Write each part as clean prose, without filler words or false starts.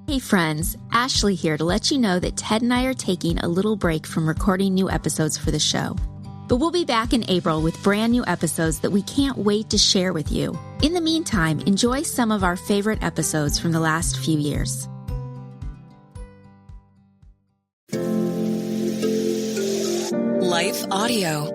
Hey friends, Ashley here to let you know that Ted and I are taking a little break from recording new episodes for the show. But we'll be back in April with brand new episodes that we can't wait to share with you. In the meantime, enjoy some of our favorite episodes from the last few years. Life Audio.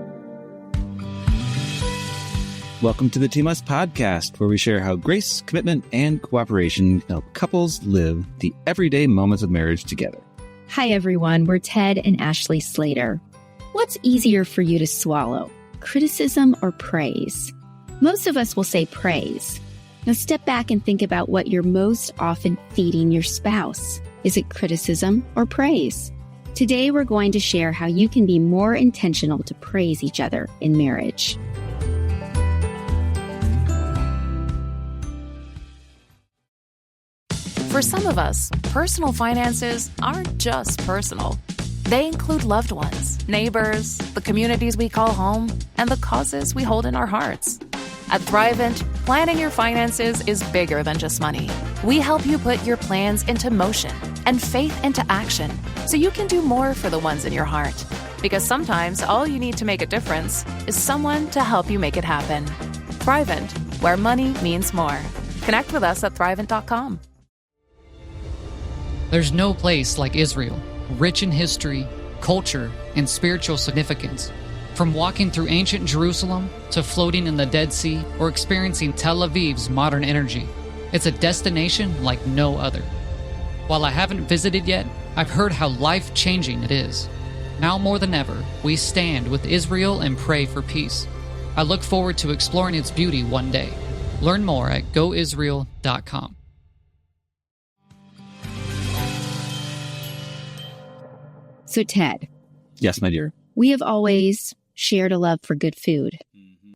Welcome to the Team Us podcast, where we share how grace, commitment, and cooperation help couples live the everyday moments of marriage together. Hi, everyone. We're Ted and Ashleigh Slater. What's easier for you to swallow, criticism or praise? Most of us will say praise. Now step back and think about what you're most often feeding your spouse. Is it criticism or praise? Today, we're going to share how you can be more intentional to praise each other in marriage. For some of us, personal finances aren't just personal. They include loved ones, neighbors, the communities we call home, and the causes we hold in our hearts. At Thrivent, planning your finances is bigger than just money. We help you put your plans into motion and faith into action so you can do more for the ones in your heart. Because sometimes all you need to make a difference is someone to help you make it happen. Thrivent, where money means more. Connect with us at thrivent.com. There's no place like Israel, rich in history, culture, and spiritual significance. From walking through ancient Jerusalem to floating in the Dead Sea or experiencing Tel Aviv's modern energy, it's a destination like no other. While I haven't visited yet, I've heard how life-changing it is. Now more than ever, we stand with Israel and pray for peace. I look forward to exploring its beauty one day. Learn more at goisrael.com. So, Ted. Yes, my dear. We have always shared a love for good food,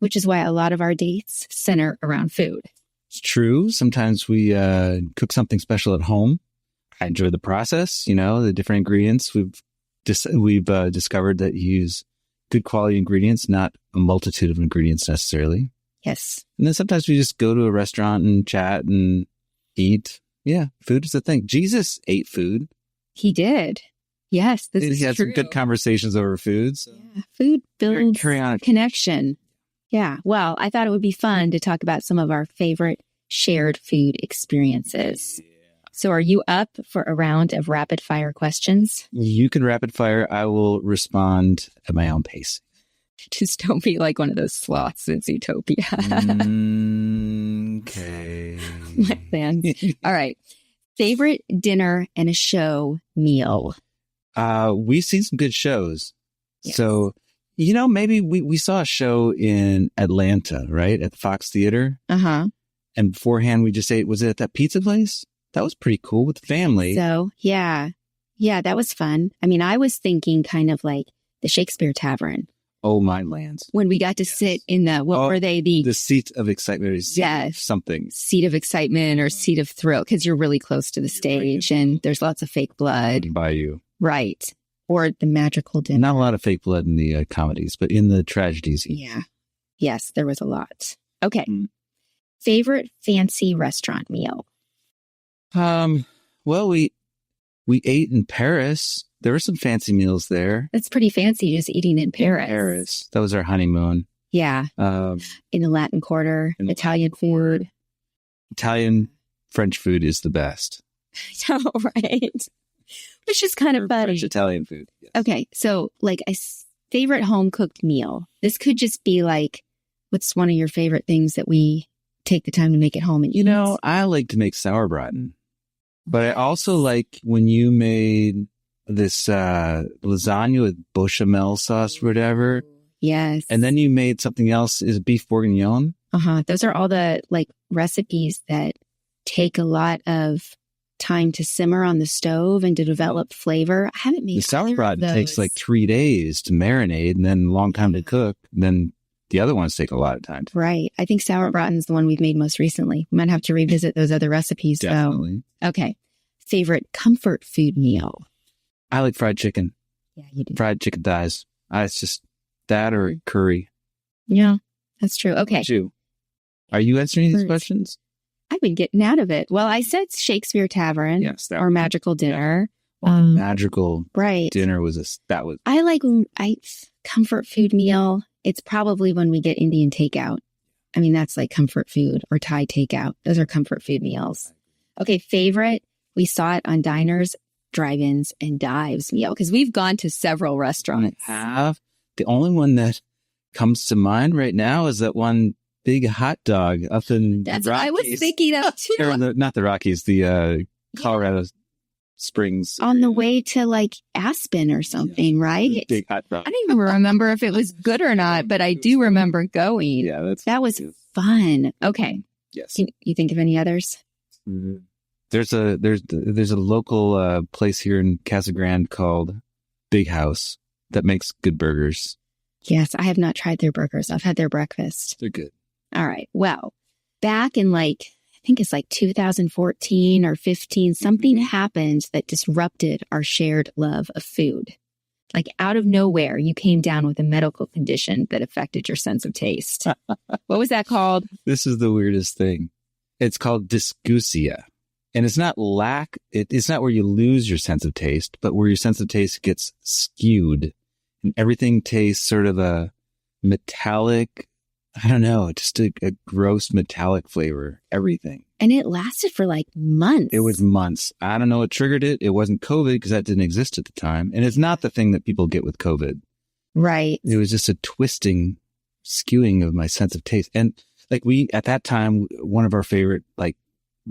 which is why a lot of our dates center around food. It's true. Sometimes we cook something special at home. I enjoy the process, the different ingredients. We've discovered that you use good quality ingredients, not a multitude of ingredients necessarily. Yes. And then sometimes we just go to a restaurant and chat and eat. Yeah, food is the thing. Jesus ate food. He did. Yes, this is He had true. some good conversations over food. So. Yeah, food builds Carry on. connection. Yeah. Well, I thought it would be fun to talk about some of our favorite shared food experiences. Yeah. So are you up for a round of rapid fire questions? You can rapid fire. I will respond at my own pace. Just don't be like one of those sloths in Zootopia. Okay. My plans. All right. Favorite dinner and a show meal? We've seen some good shows. Yes. So, maybe we saw a show in Atlanta, right? At the Fox Theater. Uh-huh. And beforehand, we just ate, was it at that pizza place? That was pretty cool with the family. So, yeah. Yeah, that was fun. I mean, I was thinking kind of like the Shakespeare Tavern. Oh, my lands. When we got to sit in the, were they? The seat of excitement. Yes. Something. Seat of excitement or seat of thrill, because you're really close to the stage and there's lots of fake blood. By you. Right. Or the magical dinner. Not a lot of fake blood in the comedies, but in the tragedies. Yeah. Yes, there was a lot. Okay. Favorite fancy restaurant meal? Well, we ate in Paris. There were some fancy meals there. That's pretty fancy, just eating in Paris. That was our honeymoon. Yeah. In the Latin Quarter, Italian food. Italian French food is the best. I know, right? Which is kind of funny. French Italian food. Yes. Okay. So like a favorite home cooked meal. This could just be like, what's one of your favorite things that we take the time to make at home and eat? I like to make sauerbraten, but I also like when you made this lasagna with bechamel sauce or whatever. Yes. And then you made something else. Is it beef bourguignon? Uh-huh. Those are all the recipes that take a lot of time to simmer on the stove and to develop flavor. I haven't made the sauerbraten takes 3 days to marinate and then a long time to cook. And then the other ones take a lot of time. Right. I think sauerbraten is the one we've made most recently. We might have to revisit those other recipes. Definitely. Okay. Favorite comfort food meal? I like fried chicken. Yeah, you do. Fried chicken thighs. It's just that or curry. Yeah, that's true. Okay. You. Are you answering these questions? I've been getting out of it. Well, I said Shakespeare Tavern or Magical Dinner. Magical right. Dinner was I like comfort food meal. It's probably when we get Indian takeout. I mean, that's like comfort food, or Thai takeout. Those are comfort food meals. Okay, favorite. We saw it on diners, drive-ins, and dives meal because we've gone to several restaurants. The only one that comes to mind right now is that one big hot dog up in the Rockies. I was thinking of too. Not the Rockies, the Colorado Springs. On the way to like Aspen or something, right? Big hot dog. I don't even remember if it was good or not, but I do remember going. Yeah, that was fun. Okay. Yes. You think of any others? Mm-hmm. There's a local place here in Casa Grande called Big House that makes good burgers. Yes, I have not tried their burgers. I've had their breakfast. They're good. All right. Well, back in I think it's like 2014 or 15, something happened that disrupted our shared love of food. Like out of nowhere, you came down with a medical condition that affected your sense of taste. What was that called? This is the weirdest thing. It's called dysgeusia. And it's not it's not where you lose your sense of taste, but where your sense of taste gets skewed and everything tastes sort of a metallic, I don't know, just a gross metallic flavor, everything. And it lasted for like months. It was months. I don't know what triggered it. It wasn't COVID because that didn't exist at the time. And it's not the thing that people get with COVID. Right. It was just a twisting, skewing of my sense of taste. And like at that time, one of our favorite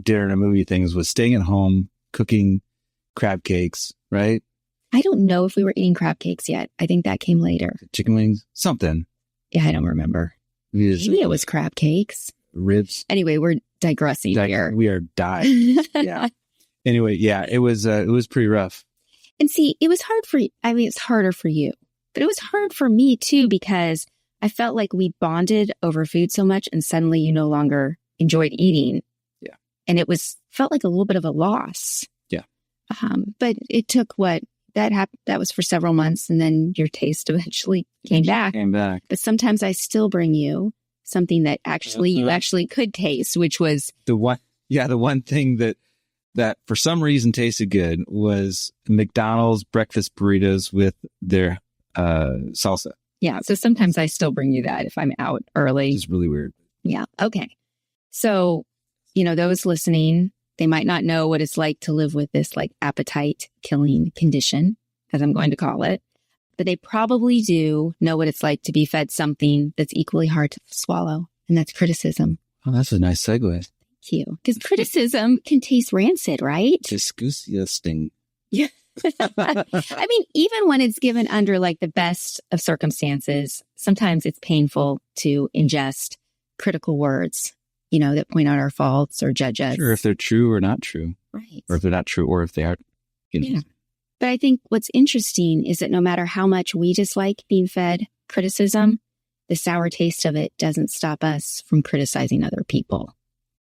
dinner and a movie things was staying at home, cooking crab cakes, right? I don't know if we were eating crab cakes yet. I think that came later. Chicken wings, something. Yeah, I don't remember. Maybe it was crab cakes. Ribs. Anyway, we're digressing here. We are dying. Yeah. Anyway, yeah, it was pretty rough. And see, it was hard it's harder for you, but it was hard for me too, because I felt like we bonded over food so much and suddenly you no longer enjoyed eating. Yeah. And it felt like a little bit of a loss. Yeah. But it took that was for several months, and then your taste eventually came back. But sometimes I still bring you something that you actually could taste, which was the one thing that for some reason tasted good was McDonald's breakfast burritos with their salsa. Yeah. So sometimes I still bring you that if I'm out early. It's really weird. Yeah. Okay. So, those listening, they might not know what it's like to live with this appetite killing condition, as I'm going to call it, but they probably do know what it's like to be fed something that's equally hard to swallow. And that's criticism. Oh, that's a nice segue. Thank you. Because criticism can taste rancid, right? Disgusting. Yeah. I mean, even when it's given under the best of circumstances, sometimes it's painful to ingest critical words, that point out our faults or judge us. Sure, if they're true or not true. Right. Or if they're not true, or if they are, Yeah. But I think what's interesting is that no matter how much we dislike being fed criticism, the sour taste of it doesn't stop us from criticizing other people.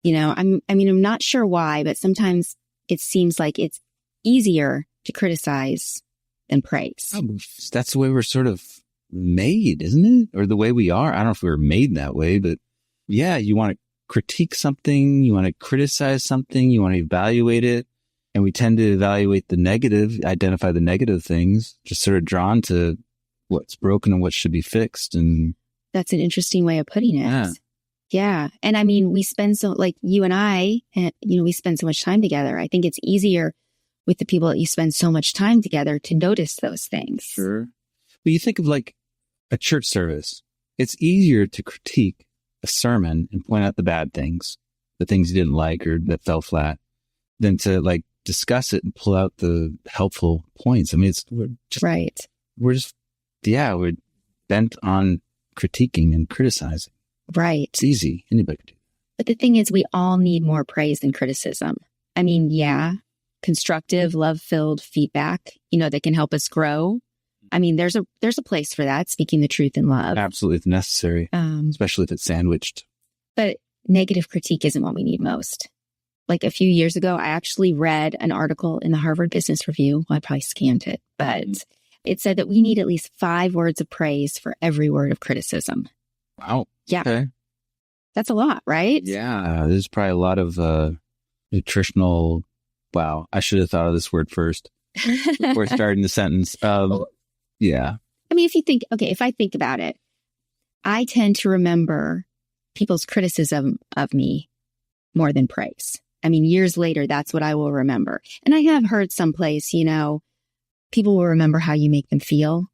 I'm not sure why, but sometimes it seems like it's easier to criticize than praise. Oh, that's the way we're sort of made, isn't it? Or the way we are. I don't know if we were made that way, but yeah, you want to critique something, you want to criticize something, you want to evaluate it. And we tend to evaluate the negative, identify the negative things, just sort of drawn to what's broken and what should be fixed. And that's an interesting way of putting it. Yeah. And I mean, we spend you and I, we spend so much time together. I think it's easier with the people that you spend so much time together to notice those things. Sure. But you think of a church service. It's easier to critique a sermon and point out the bad things, the things you didn't like or that fell flat, than to discuss it and pull out the helpful points. I mean, we're bent on critiquing and criticizing. Right. It's easy. Anybody can do that. But the thing is, we all need more praise than criticism. I mean, constructive, love-filled feedback, that can help us grow. I mean, there's a place for that, speaking the truth in love. Absolutely, if necessary, especially if it's sandwiched. But negative critique isn't what we need most. A few years ago, I actually read an article in the Harvard Business Review. Well, I probably scanned it, but it said that we need at least 5 words of praise for every word of criticism. Wow. Yeah. Okay. That's a lot, right? Yeah, there's probably a lot of nutritional. Wow, I should have thought of this word first before starting the sentence. Yeah. I mean, if I think about it, I tend to remember people's criticism of me more than praise. I mean, years later, that's what I will remember. And I have heard someplace, people will remember how you make them feel.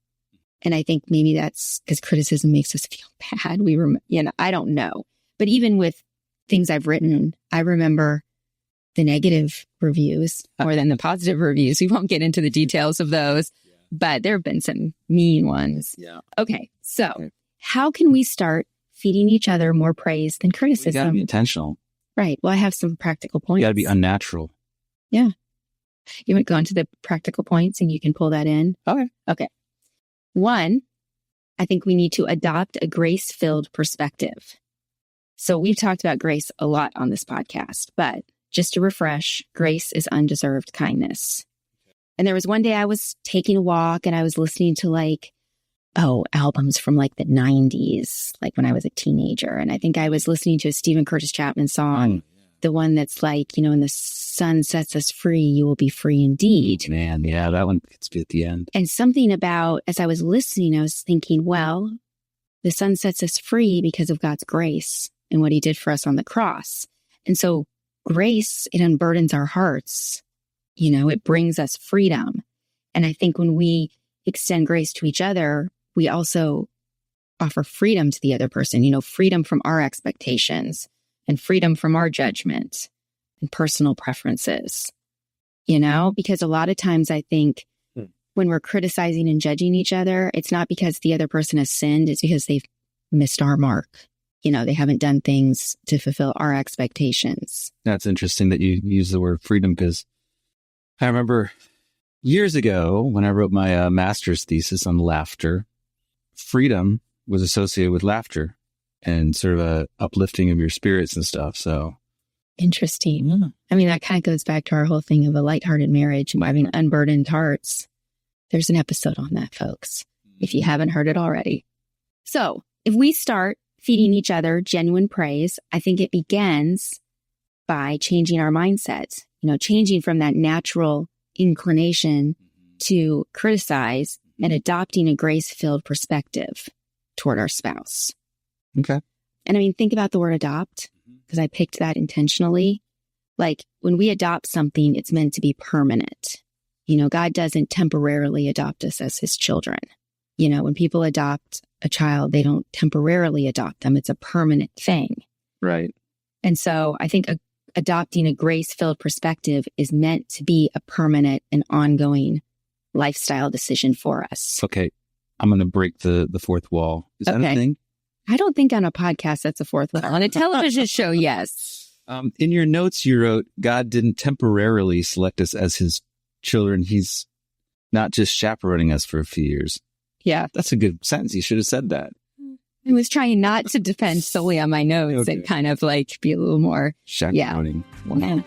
And I think maybe that's because criticism makes us feel bad. I don't know. But even with things I've written, I remember the negative reviews more than the positive reviews. We won't get into the details of those, but there have been some mean ones. Yeah. Okay. So how can we start feeding each other more praise than criticism? You got to be intentional. Right. Well, I have some practical points. You got to be unnatural. Yeah. You want to go into the practical points and you can pull that in? Okay. 1, I think we need to adopt a grace-filled perspective. So we've talked about grace a lot on this podcast, but just to refresh, grace is undeserved kindness. And there was one day I was taking a walk and I was listening to albums from the 90s, when I was a teenager. And I think I was listening to a Stephen Curtis Chapman song, the one that's when the sun sets us free, you will be free indeed. Man, yeah, that one gets me at the end. And something about, as I was listening, I was thinking, well, the sun sets us free because of God's grace and what he did for us on the cross. And so grace, it unburdens our hearts. It brings us freedom. And I think when we extend grace to each other, we also offer freedom to the other person, freedom from our expectations and freedom from our judgment and personal preferences, because a lot of times I think when we're criticizing and judging each other, it's not because the other person has sinned, it's because they've missed our mark. They haven't done things to fulfill our expectations. That's interesting that you use the word freedom, because I remember years ago when I wrote my master's thesis on laughter, freedom was associated with laughter and sort of a uplifting of your spirits and stuff. So interesting. Yeah. I mean, that kind of goes back to our whole thing of a lighthearted marriage and having unburdened hearts. There's an episode on that, folks, if you haven't heard it already. So if we start feeding each other genuine praise, I think it begins by changing our mindset, changing from that natural inclination to criticize and adopting a grace-filled perspective toward our spouse. Okay. And I mean, think about the word adopt, because I picked that intentionally. When we adopt something, it's meant to be permanent. God doesn't temporarily adopt us as his children. When people adopt a child, they don't temporarily adopt them. It's a permanent thing. Right. And so I think adopting a grace-filled perspective is meant to be a permanent and ongoing lifestyle decision for us. Okay. I'm going to break the fourth wall. Is that a thing? I don't think on a podcast that's a fourth wall. On a television show, yes. In your notes, you wrote, God didn't temporarily select us as his children. He's not just chaperoning us for a few years. Yeah. That's a good sentence. You should have said that. I was trying not to depend solely on my notes and kind of be a little more chaperoning. Yeah.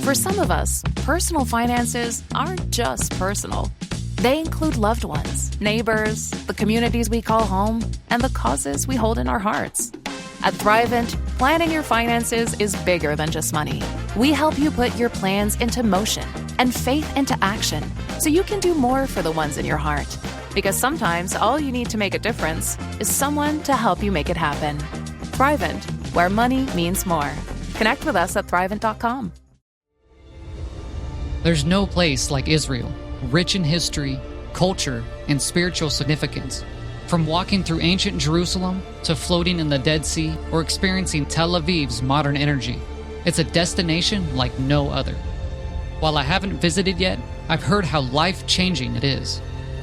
For some of us, personal finances aren't just personal. They include loved ones, neighbors, the communities we call home, and the causes we hold in our hearts. At Thrivent, planning your finances is bigger than just money. We help you put your plans into motion and faith into action so you can do more for the ones in your heart. Because sometimes all you need to make a difference is someone to help you make it happen. Thrivent, where money means more. Connect with us at Thrivent.com. There's no place like Israel, rich in history, culture, and spiritual significance. From walking through ancient Jerusalem to floating in the Dead Sea or experiencing Tel Aviv's modern energy, it's a destination like no other. While I haven't visited yet, I've heard how life-changing it is.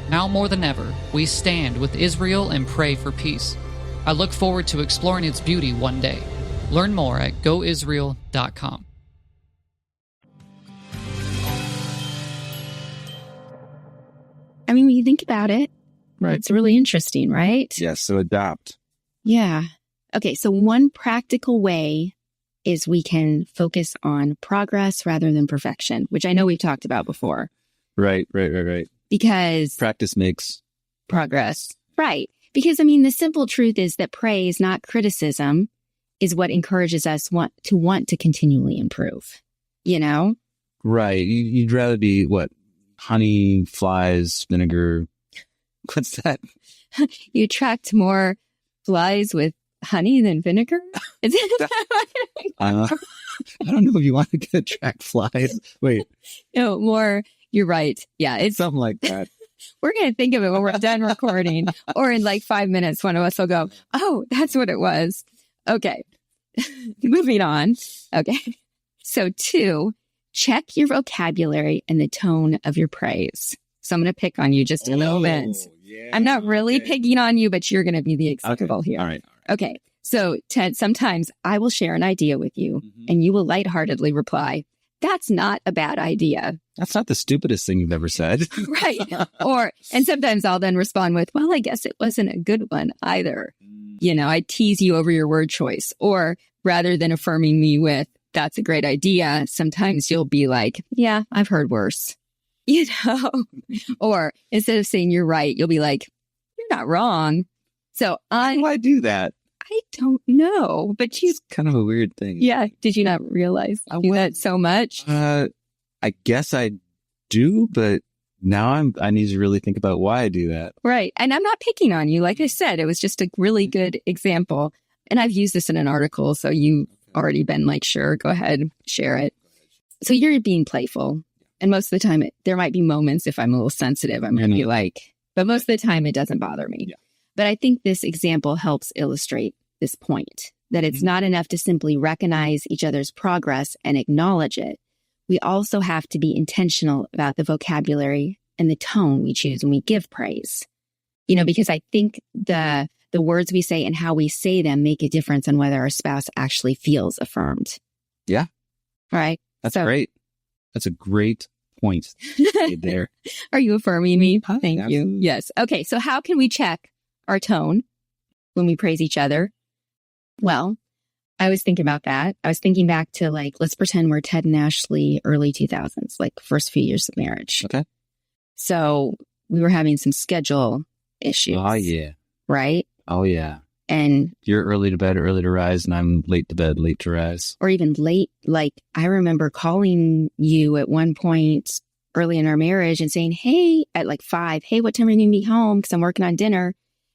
Now more than ever, we stand with Israel and pray for peace. I look forward to exploring its beauty one day. Learn more at goisrael.com. I mean, when you think about it, right, it's really interesting, right? Yes, so adopt. Yeah. Okay, so one practical way is we can focus on progress rather than perfection, which I know we've talked about before. Right. Because practice makes progress. Right. Because, I mean, the simple truth is that praise, not criticism, is what encourages us to want to continually improve, you know? Right. You'd rather be what? Honey, flies, vinegar. What's that? You attract more flies with honey than vinegar? Is it? I don't know if you want to attract flies. Wait. No, more. You're right. Yeah. It's Something like that. We're going to think of it when we're done recording, or in like 5 minutes, one of us will go, oh, that's what it was. Okay. Moving on. Okay. So 2, check your vocabulary and the tone of your praise. So I'm going to pick on you just a little bit. Yeah, I'm not really picking on you, but you're going to be the example here. All right. Okay. So Ted, sometimes I will share an idea with you and you will lightheartedly reply, that's not a bad idea. That's not the stupidest thing you've ever said. Right. And sometimes I'll then respond with, well, I guess it wasn't a good one either. You know, I tease you over your word choice. Or rather than affirming me with, that's a great idea, sometimes you'll be like, yeah, I've heard worse. You know, or instead of saying you're right, you'll be like, you're not wrong. So Why do I do that? I don't know, but It's kind of a weird thing. yeah. Did you not realize I do that so much? I guess I do, but now I need to really think about why I do that. Right. And I'm not picking on you. Like I said, it was just a really good example. And I've used this in an article. So you've already been like, sure, go ahead, share it. So you're being playful. And most of the time, there might be moments if I'm a little sensitive, I'm going to be like, but most of the time it doesn't bother me. Yeah. But I think this example helps illustrate this point, that it's not enough to simply recognize each other's progress and acknowledge it. We also have to be intentional about the vocabulary and the tone we choose when we give praise. You know, because I think the words we say and how we say them make a difference on whether our spouse actually feels affirmed. Yeah. All right. That's great. That's a great point there. Are you affirming me? Thank Absolutely. you. Yes. Okay. So how can we check our tone when we praise each other? Well, I was thinking about that. I was thinking back to like, let's pretend we're Ted and Ashleigh, early 2000s, like first few years of marriage. Okay. So we were having some schedule issues. Oh, yeah. Right? Oh, yeah. And You're early to bed, early to rise, and I'm late to bed, late to rise. or even late. Like I remember calling you at one point early in our marriage and saying, hey, at like 5, hey, what time are you going to be home? Because I'm working on dinner.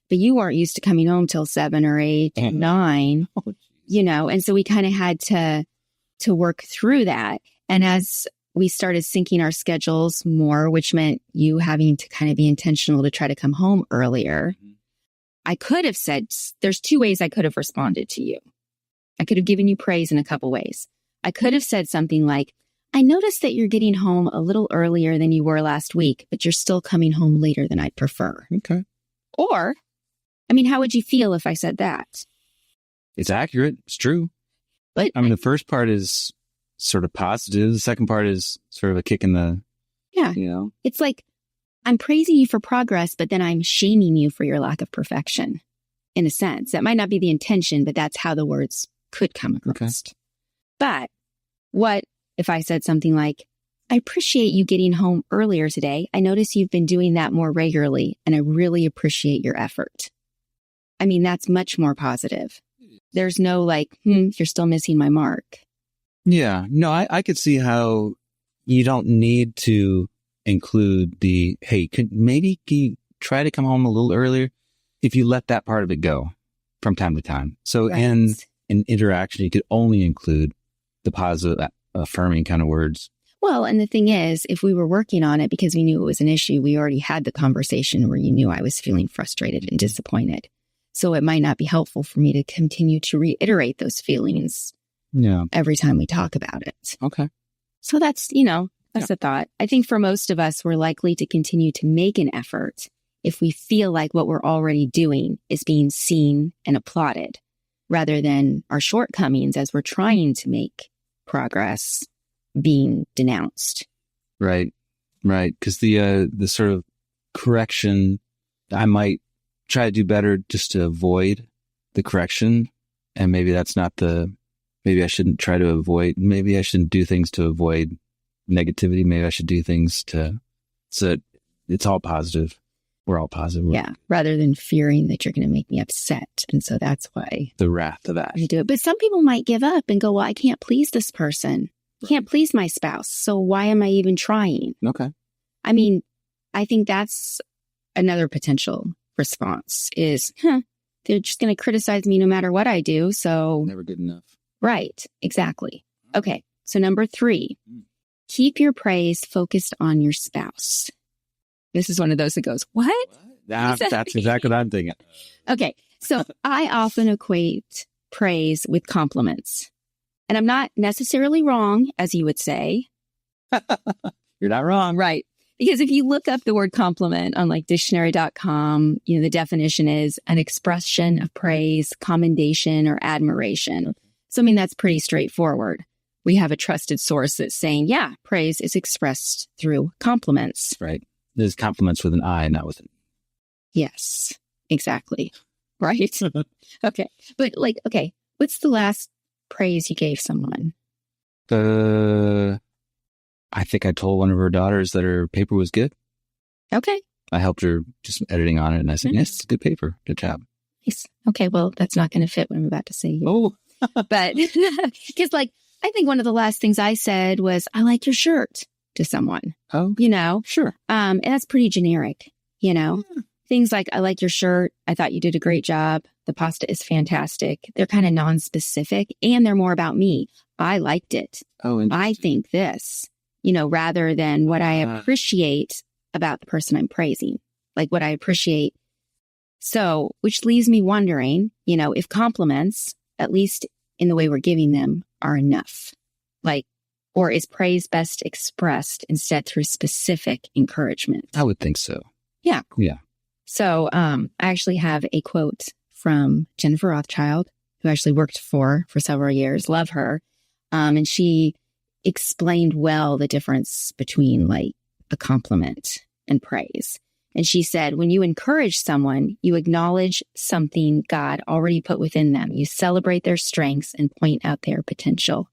But you weren't used to coming home till 7 or 8, 9, you know, and so we kind of had to work through that. And as we started syncing our schedules more, which meant you having to kind of be intentional to try to come home earlier, I could have said, there's 2 ways I could have responded to you. I could have given you praise in a couple ways. I could have said something like, I noticed that you're getting home a little earlier than you were last week, but you're still coming home later than I'd prefer. Okay. Or, I mean, how would you feel if I said that? It's accurate. It's true. But I mean, the first part is sort of positive. The second part is sort of a kick in the, yeah, you know. it's like I'm praising you for progress, but then I'm shaming you for your lack of perfection. In a sense, that might not be the intention, but that's how the words could come across. Okay. But what if I said something like, I appreciate you getting home earlier today. I notice you've been doing that more regularly, and I really appreciate your effort. I mean, that's much more positive. There's no like, you're still missing my mark. Yeah. No, I could see how you don't need to include the, hey, can you try to come home a little earlier? If you let that part of it go from time to time. So Right. in an interaction, you could only include the positive, affirming kind of words. Well, and the thing is, if we were working on it because we knew it was an issue, we already had the conversation where you knew I was feeling frustrated and disappointed. So it might not be helpful for me to continue to reiterate those feelings Yeah. every time we talk about it. Okay. So that's a thought. I think for most of us, we're likely to continue to make an effort if we feel like what we're already doing is being seen and applauded, rather than our shortcomings as we're trying to make progress being denounced. Right. Right. Because the sort of correction, I might try to do better just to avoid the correction. And maybe that's not maybe I shouldn't try to avoid, maybe I shouldn't do things to avoid negativity. Maybe I should do things so it's all positive. We're all positive. Yeah. Rather than fearing that you're going to make me upset. And so that's why The wrath of that. I do it. But some people might give up and go, well, I can't please this person. I can't please my spouse. So why am I even trying? Okay. I mean, I think that's another potential response is, they're just going to criticize me no matter what I do. So, Never good enough. right. Exactly. Okay. So number 3, keep your praise focused on your spouse. This is one of those that goes, what? That's exactly what I'm thinking. Okay. So I often equate praise with compliments. And I'm not necessarily wrong, as you would say. You're not wrong. Right. Because if you look up the word compliment on like dictionary.com, the definition is an expression of praise, commendation, or admiration. Okay. So, I mean, that's pretty straightforward. We have a trusted source that's saying, yeah, praise is expressed through compliments. Right. There's compliments with an I, not with an Yes, exactly. Right. Okay. But okay, what's the last praise you gave someone? I think I told one of her daughters that her paper was good. Okay. I helped her just editing on it, and I said, yes, it's a good paper. Good job. Nice. Okay, well, that's not going to fit what I'm about to say. Oh. But because I think one of the last things I said was, I like your shirt to someone, Oh, sure. and that's pretty generic, Yeah. Things like, I like your shirt. I thought you did a great job. The pasta is fantastic. They're kind of non-specific and they're more about me. I liked it. Oh, I think this, rather than what I appreciate about the person I'm praising, like what I appreciate. So, which leaves me wondering, if compliments, at least in the way we're giving them, are enough. Or is praise best expressed instead through specific encouragement? I would think so. Yeah. Yeah. So I actually have a quote from Jennifer Rothschild, who actually worked for several years. Love her. And she explained well the difference between a compliment and praise. And she said, when you encourage someone, you acknowledge something God already put within them. You celebrate their strengths and point out their potential.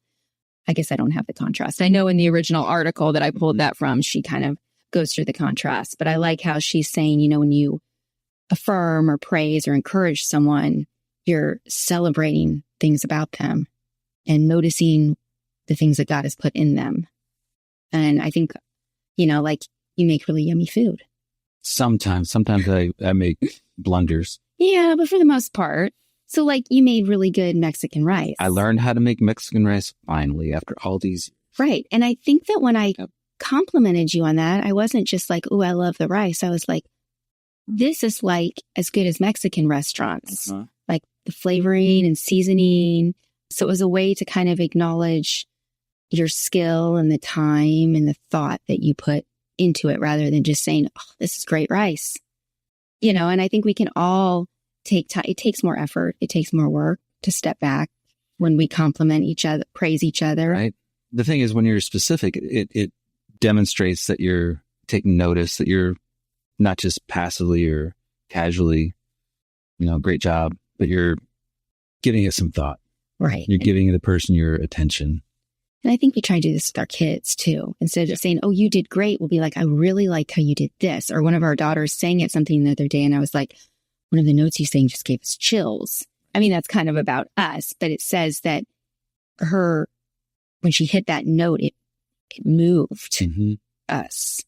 I guess I don't have the contrast. I know in the original article that I pulled that from, she kind of goes through the contrast. But I like how she's saying, when you affirm or praise or encourage someone, you're celebrating things about them and noticing the things that God has put in them. And I think, you make really yummy food. Sometimes I make blunders. Yeah, but for the most part. So you made really good Mexican rice. I learned how to make Mexican rice finally after all these. Right. And I think that when I complimented you on that, I wasn't just like, oh, I love the rice. I was like, this is as good as Mexican restaurants, like the flavoring and seasoning. So it was a way to kind of acknowledge your skill and the time and the thought that you put into it rather than just saying, oh, this is great rice. And I think we can all take time. It takes more effort. It takes more work to step back when we compliment each other, praise each other. Right. The thing is, when you're specific, it demonstrates that you're taking notice, that you're not just passively or casually, great job, but you're giving it some thought. Right. You're giving the person your attention. And I think we try to do this with our kids too. Instead of saying, oh, you did great, we'll be like, I really liked how you did this. Or one of our daughters sang at something the other day, and I was like, one of the notes you sang just gave us chills. I mean, that's kind of about us, but it says that when she hit that note, it moved us.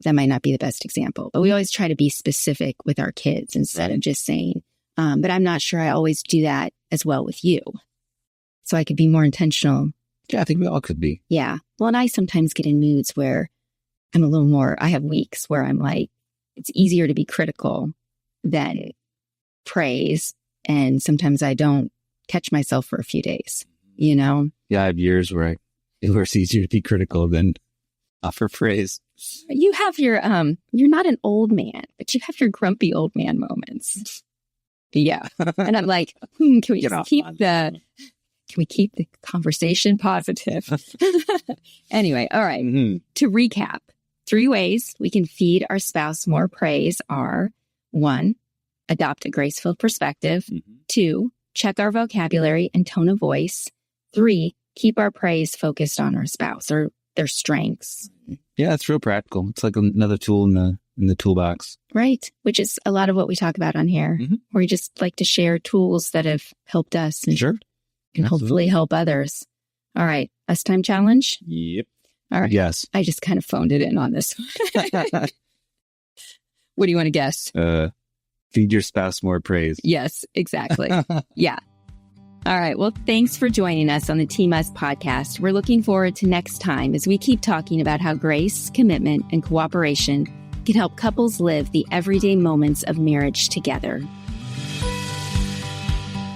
That might not be the best example, but we always try to be specific with our kids instead of just saying, but I'm not sure I always do that as well with you. So I could be more intentional. Yeah, I think we all could be. Yeah. Well, and I sometimes get in moods where I'm a little more, I have weeks where I'm like, it's easier to be critical than praise. And sometimes I don't catch myself for a few days, Yeah, I have years where it's easier to be critical than offer praise. You have your, you're not an old man, but you have your grumpy old man moments. Yeah. And I'm like, can we keep the conversation positive? Anyway, all right. Mm-hmm. To recap, 3 ways we can feed our spouse more praise are 1, adopt a grace-filled perspective. 2, check our vocabulary and tone of voice. 3, keep our praise focused on our spouse or their strengths. Yeah, it's real practical. It's like another tool in in the toolbox. Right. Which is a lot of what we talk about on here. We just like to share tools that have helped us and can hopefully help others. All right. Us time challenge? Yep. All right. Yes. I just kind of phoned it in on this one. What do you want to guess? Feed your spouse more praise. Yes, exactly. Yeah. All right. Well, thanks for joining us on the Team Us podcast. We're looking forward to next time as we keep talking about how grace, commitment, and cooperation can help couples live the everyday moments of marriage together.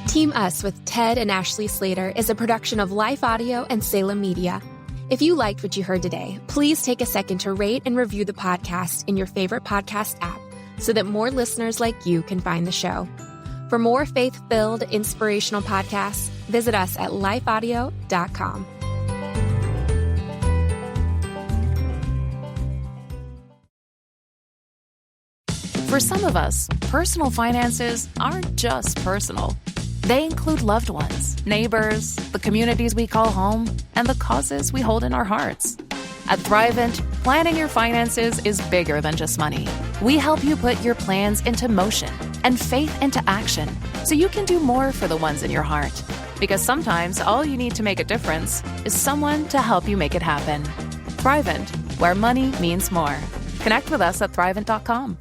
Team Us with Ted and Ashleigh Slater is a production of Life Audio and Salem Media. If you liked what you heard today, please take a second to rate and review the podcast in your favorite podcast app so that more listeners like you can find the show. For more faith-filled, inspirational podcasts, visit us at lifeaudio.com. For some of us, personal finances aren't just personal. They include loved ones, neighbors, the communities we call home, and the causes we hold in our hearts. At Thrivent, planning your finances is bigger than just money. We help you put your plans into motion and faith into action so you can do more for the ones in your heart. Because sometimes all you need to make a difference is someone to help you make it happen. Thrivent, where money means more. Connect with us at Thrivent.com.